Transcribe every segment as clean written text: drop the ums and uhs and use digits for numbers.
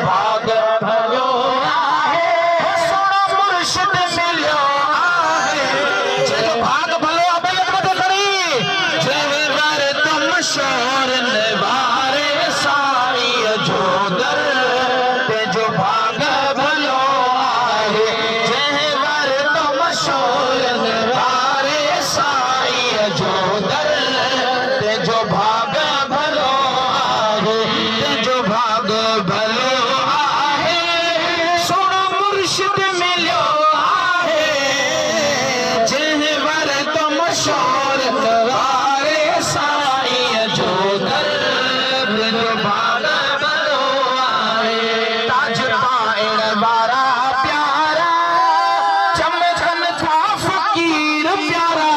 भाग भयो आहे सोना मुर्शिद मिलियो आहे जो भाग भलो अबैयत मत खड़ी जहवर तुम शोर निवारे साई जो दर ते जो भाग भलो आहे जहवर तुम शोर निवारे साई जो दर ते जो भाग भलो आहे ते जो भाग भलो आहे सोना मुर्शिद मिलियो आहे जहवर तुम शोर निवारे साई जो दर ते जो भाग भलो आहे ताज पाइण वारा प्यारा चमकन था फकीर प्यारा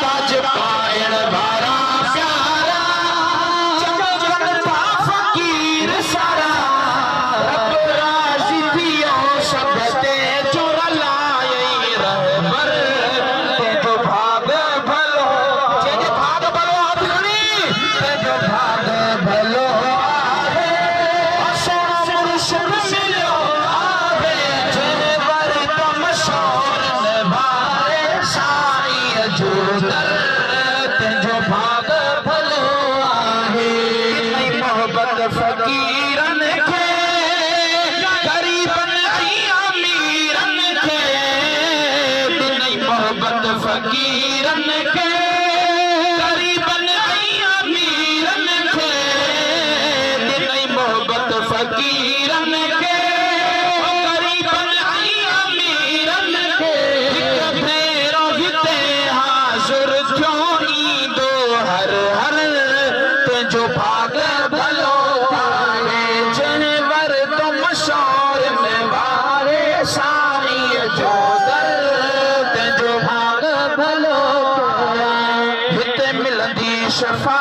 ताज पाइण वारा प्यारा चमकन था फकीर सारा रब राज़ी थियो सब ते चुर लाए रहबर ते जो भाग भलो जे भाग भलो हाथ खड़ी ते जो भाग भलो आहे सोना मुर्शिद मिलियो आहे जहवर तुम शोर निवारे साई जो दर ते जो भाग भलो आहे नई मोहब्बत फकीरन खे गरीबन ऐं अमीरन खे नई मोहब्बत फकीरन खे गरीबन ऐं अमीरन खे नई मोहब्बत फकीरन खे गरीबन ऐं अमीरन खे हिक भेरो हिते हाज़ुर थियो ईंदो हर हर ते जो भाग भलो आहे जहवर तुम शोर निवारे साई जो दर ते जो भाग भलो आहे हिते मिलंदी शफ़ा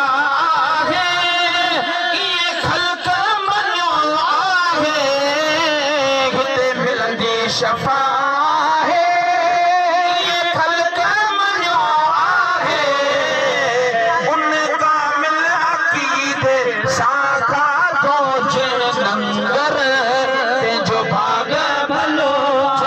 आहे